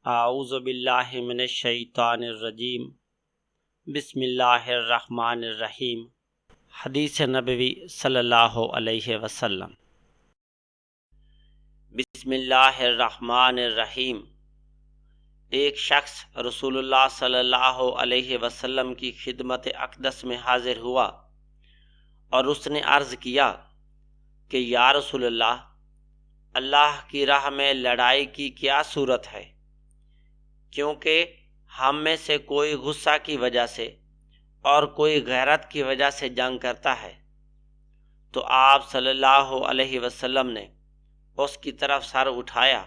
اعوذ باللہ من الشیطان الرجیم بسم اللہ الرحمن الرحیم۔ حدیث نبوی صلی اللہ علیہ وسلم۔ بسم اللہ الرحمن الرحیم۔ ایک شخص رسول اللہ صلی اللہ علیہ وسلم کی خدمت اقدس میں حاضر ہوا اور اس نے عرض کیا کہ یا رسول اللہ کی راہ میں لڑائی کی کیا صورت ہے؟ کیونکہ ہم میں سے کوئی غصہ کی وجہ سے اور کوئی غیرت کی وجہ سے جنگ کرتا ہے۔ تو آپ صلی اللہ علیہ وسلم نے اس کی طرف سر اٹھایا،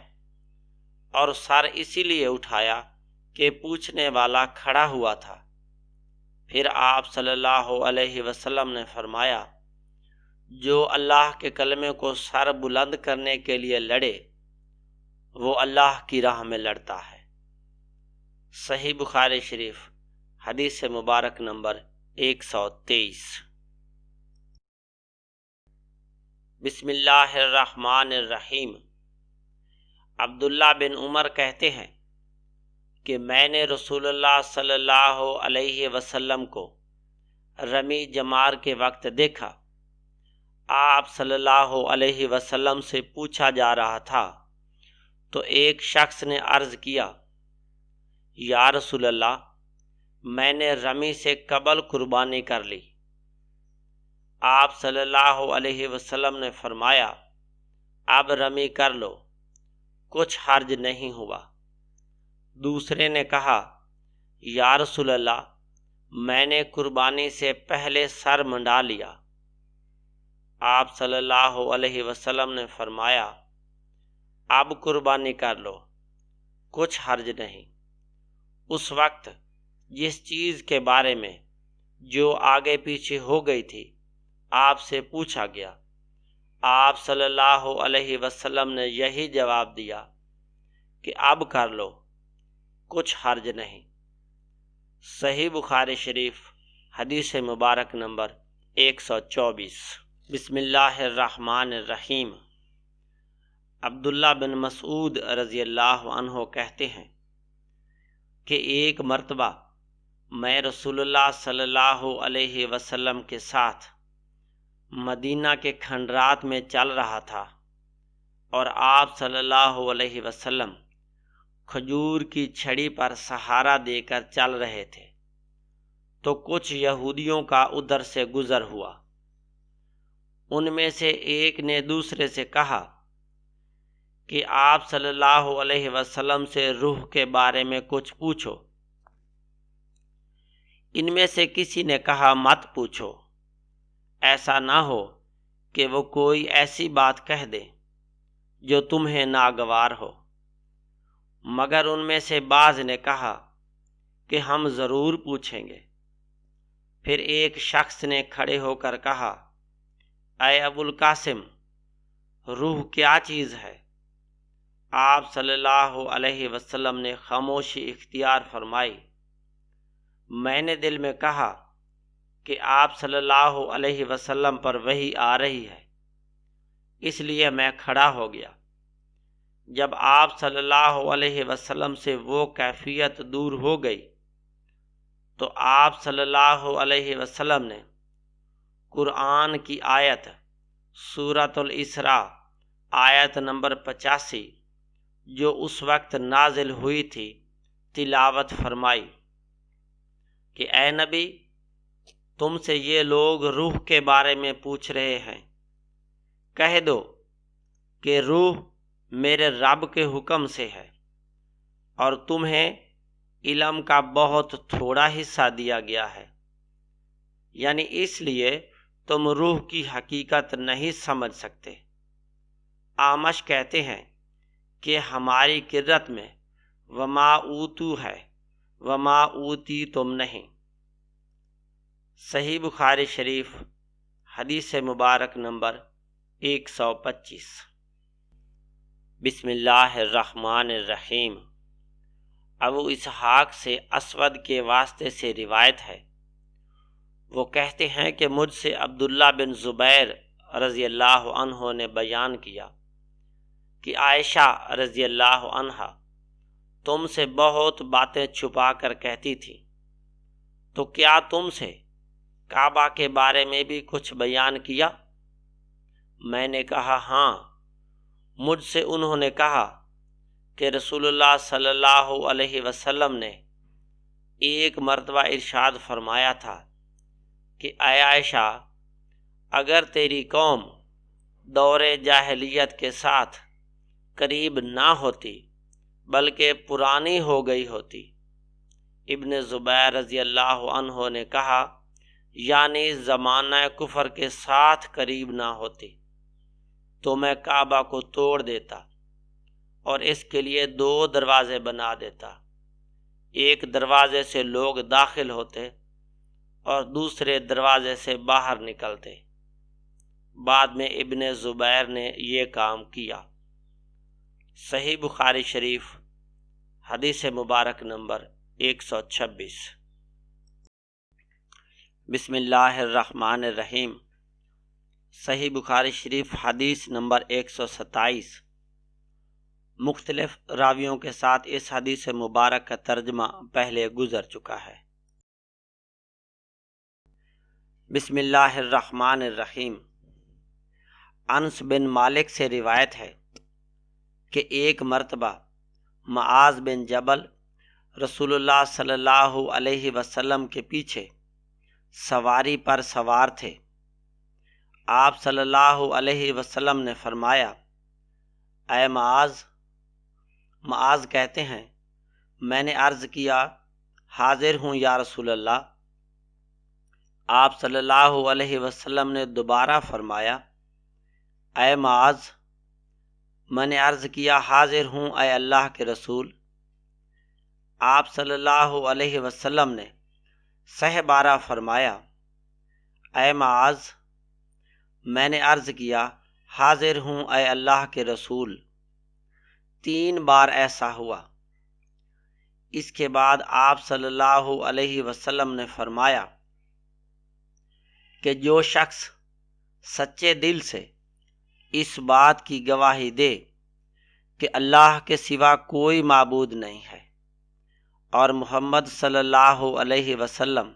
اور سر اسی لیے اٹھایا کہ پوچھنے والا کھڑا ہوا تھا۔ پھر آپ صلی اللہ علیہ وسلم نے فرمایا، جو اللہ کے کلمے کو سر بلند کرنے کے لیے لڑے وہ اللہ کی راہ میں لڑتا ہے۔ صحیح بخاری شریف، حدیث مبارک نمبر 123۔ بسم اللہ الرحمن الرحیم۔ عبداللہ بن عمر کہتے ہیں کہ میں نے رسول اللہ صلی اللہ علیہ وسلم کو رمی جمار کے وقت دیکھا۔ آپ صلی اللہ علیہ وسلم سے پوچھا جا رہا تھا تو ایک شخص نے عرض کیا، یا رسول اللہ، میں نے رمی سے قبل قربانی کر لی۔ آپ صلی اللہ علیہ وسلم نے فرمایا، اب رمی کر لو، کچھ حرج نہیں ہوا۔ دوسرے نے کہا، یا رسول اللہ، میں نے قربانی سے پہلے سر منڈا لیا۔ آپ صلی اللہ علیہ وسلم نے فرمایا، اب قربانی کر لو، کچھ حرج نہیں۔ اس وقت جس چیز کے بارے میں جو آگے پیچھے ہو گئی تھی آپ سے پوچھا گیا، آپ صلی اللہ علیہ وسلم نے یہی جواب دیا کہ اب کر لو، کچھ حرج نہیں۔ صحیح بخاری شریف، حدیث مبارک نمبر 124۔ بسم اللہ الرحمن الرحیم۔ عبداللہ بن مسعود رضی اللہ عنہ کہتے ہیں کہ ایک مرتبہ میں رسول اللہ صلی اللہ علیہ وسلم کے ساتھ مدینہ کے کھنڈرات میں چل رہا تھا، اور آپ صلی اللہ علیہ وسلم کھجور کی چھڑی پر سہارا دے کر چل رہے تھے، تو کچھ یہودیوں کا ادھر سے گزر ہوا۔ ان میں سے ایک نے دوسرے سے کہا کہ آپ صلی اللہ علیہ وسلم سے روح کے بارے میں کچھ پوچھو۔ ان میں سے کسی نے کہا، مت پوچھو، ایسا نہ ہو کہ وہ کوئی ایسی بات کہہ دے جو تمہیں ناگوار ہو۔ مگر ان میں سے بعض نے کہا کہ ہم ضرور پوچھیں گے۔ پھر ایک شخص نے کھڑے ہو کر کہا، اے ابو القاسم، روح کیا چیز ہے؟ آپ صلی اللہ علیہ وسلم نے خاموشی اختیار فرمائی۔ میں نے دل میں کہا کہ آپ صلی اللہ علیہ وسلم پر وحی آ رہی ہے، اس لیے میں کھڑا ہو گیا۔ جب آپ صلی اللہ علیہ وسلم سے وہ کیفیت دور ہو گئی تو آپ صلی اللہ علیہ وسلم نے قرآن کی آیت سورۃ الاسراء آیت نمبر 85 جو اس وقت نازل ہوئی تھی تلاوت فرمائی کہ اے نبی، تم سے یہ لوگ روح کے بارے میں پوچھ رہے ہیں، کہہ دو کہ روح میرے رب کے حکم سے ہے، اور تمہیں علم کا بہت تھوڑا حصہ دیا گیا ہے، یعنی اس لیے تم روح کی حقیقت نہیں سمجھ سکتے۔ اعمش کہتے ہیں کہ ہماری قرأت میں وما اوتو ہے، وما اوتی تم نہیں۔ صحیح بخاری شریف، حدیث مبارک نمبر 125۔ بسم اللہ الرحمن الرحیم۔ ابو اسحاق سے اسود کے واسطے سے روایت ہے، وہ کہتے ہیں کہ مجھ سے عبداللہ بن زبیر رضی اللہ عنہ نے بیان کیا کہ عائشہ رضی اللہ عنہا تم سے بہت باتیں چھپا کر کہتی تھی، تو کیا تم سے کعبہ کے بارے میں بھی کچھ بیان کیا؟ میں نے کہا ہاں، مجھ سے انہوں نے کہا کہ رسول اللہ صلی اللہ علیہ وسلم نے ایک مرتبہ ارشاد فرمایا تھا کہ اے عائشہ، اگر تیری قوم دور جاہلیت کے ساتھ قریب نہ ہوتی بلکہ پرانی ہو گئی ہوتی۔ ابن زبیر رضی اللہ عنہ نے کہا یعنی زمانہ کفر کے ساتھ قریب نہ ہوتی تو میں کعبہ کو توڑ دیتا اور اس کے لیے 2 دروازے بنا دیتا، ایک دروازے سے لوگ داخل ہوتے اور دوسرے دروازے سے باہر نکلتے۔ بعد میں ابن زبیر نے یہ کام کیا۔ صحیح بخاری شریف حدیث مبارک نمبر 126۔ بسم اللہ الرحمن الرحیم۔ صحیح بخاری شریف حدیث نمبر 127۔ مختلف راویوں کے ساتھ اس حدیث مبارک کا ترجمہ پہلے گزر چکا ہے۔ بسم اللہ الرحمن الرحیم۔ انس بن مالک سے روایت ہے کہ ایک مرتبہ معاذ بن جبل رسول اللہ صلی اللہ علیہ وسلم کے پیچھے سواری پر سوار تھے۔ آپ صلی اللہ علیہ وسلم نے فرمایا اے معاذ۔ معاذ کہتے ہیں میں نے عرض کیا حاضر ہوں یا رسول اللہ۔ آپ صلی اللہ علیہ وسلم نے دوبارہ فرمایا اے معاذ۔ میں نے عرض کیا حاضر ہوں اے اللہ کے رسول۔ آپ صلی اللہ علیہ وسلم نے سہ بارہ فرمایا اے معاذ۔ میں نے عرض کیا حاضر ہوں اے اللہ کے رسول۔ 3 بار ایسا ہوا۔ اس کے بعد آپ صلی اللہ علیہ وسلم نے فرمایا کہ جو شخص سچے دل سے اس بات کی گواہی دے کہ اللہ کے سوا کوئی معبود نہیں ہے اور محمد صلی اللہ علیہ وسلم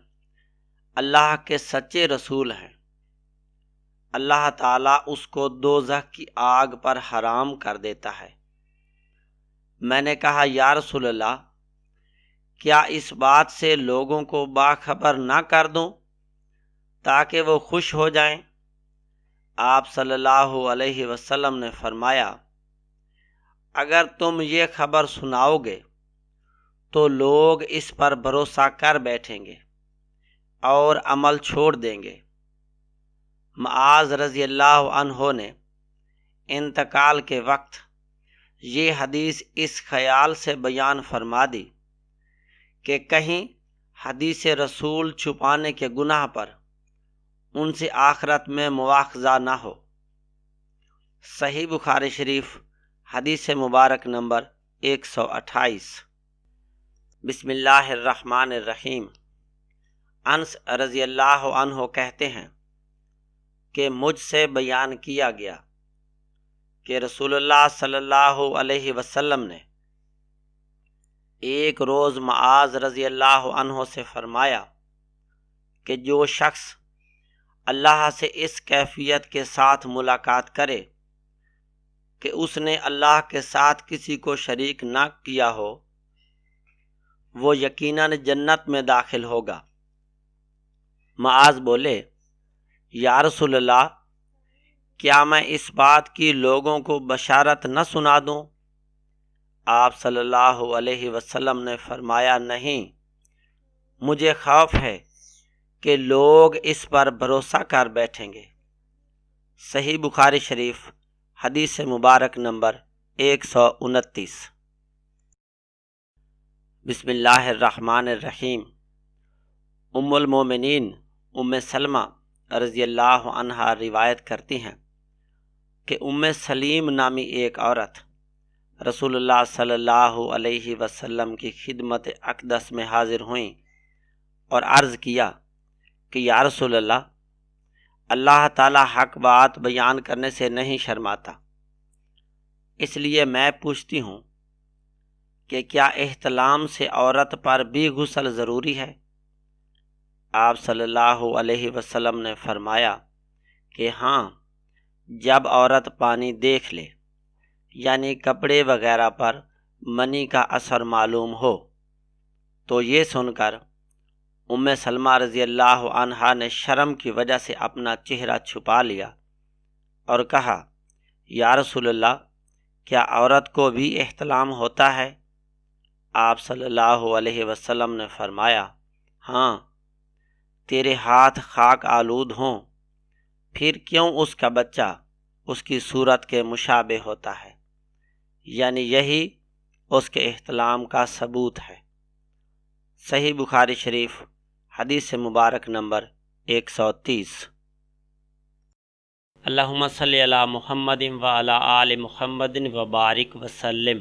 اللہ کے سچے رسول ہیں، اللہ تعالیٰ اس کو دوزخ کی آگ پر حرام کر دیتا ہے۔ میں نے کہا یا رسول اللہ، کیا اس بات سے لوگوں کو باخبر نہ کر دوں تاکہ وہ خوش ہو جائیں؟ آپ صلی اللہ علیہ وسلم نے فرمایا اگر تم یہ خبر سناؤ گے تو لوگ اس پر بھروسہ کر بیٹھیں گے اور عمل چھوڑ دیں گے۔ معاذ رضی اللہ عنہ نے انتقال کے وقت یہ حدیث اس خیال سے بیان فرما دی کہ کہیں حدیث رسول چھپانے کے گناہ پر ان سے آخرت میں مواخذہ نہ ہو۔ صحیح بخاری شریف حدیث مبارک نمبر 128۔ بسم اللہ الرحمن الرحیم۔ انس رضی اللہ عنہ کہتے ہیں کہ مجھ سے بیان کیا گیا کہ رسول اللہ صلی اللہ علیہ وسلم نے ایک روز معاذ رضی اللہ عنہ سے فرمایا کہ جو شخص اللہ سے اس کیفیت کے ساتھ ملاقات کرے کہ اس نے اللہ کے ساتھ کسی کو شریک نہ کیا ہو، وہ یقیناً جنت میں داخل ہوگا۔ معاذ بولے یا رسول اللہ، کیا میں اس بات کی لوگوں کو بشارت نہ سنا دوں؟ آپ صلی اللہ علیہ وسلم نے فرمایا نہیں، مجھے خوف ہے کہ لوگ اس پر بھروسہ کر بیٹھیں گے۔ صحیح بخاری شریف حدیث مبارک نمبر 129۔ بسم اللہ الرحمن الرحیم۔ ام المومنین ام سلمہ رضی اللہ عنہا روایت کرتی ہیں کہ ام سلیم نامی ایک عورت رسول اللہ صلی اللہ علیہ وسلم کی خدمت اقدس میں حاضر ہوئیں اور عرض کیا کہ یا رسول اللہ، اللہ تعالی حق بات بیان کرنے سے نہیں شرماتا، اس لیے میں پوچھتی ہوں کہ کیا احتلام سے عورت پر بھی غسل ضروری ہے؟ آپ صلی اللہ علیہ وسلم نے فرمایا کہ ہاں، جب عورت پانی دیکھ لے، یعنی کپڑے وغیرہ پر منی کا اثر معلوم ہو۔ تو یہ سن کر ام سلمہ رضی اللہ عنہا نے شرم کی وجہ سے اپنا چہرہ چھپا لیا اور کہا، یا رسول اللہ، کیا عورت کو بھی احتلام ہوتا ہے؟ آپ صلی اللہ علیہ وسلم نے فرمایا، ہاں، تیرے ہاتھ خاک آلود ہوں، پھر کیوں اس کا بچہ اس کی صورت کے مشابہ ہوتا ہے، یعنی یہی اس کے احتلام کا ثبوت ہے۔ صحیح بخاری شریف حدیث مبارک نمبر 130۔ اللہم صلی علی محمد وعلی آل محمد وبارک وسلم۔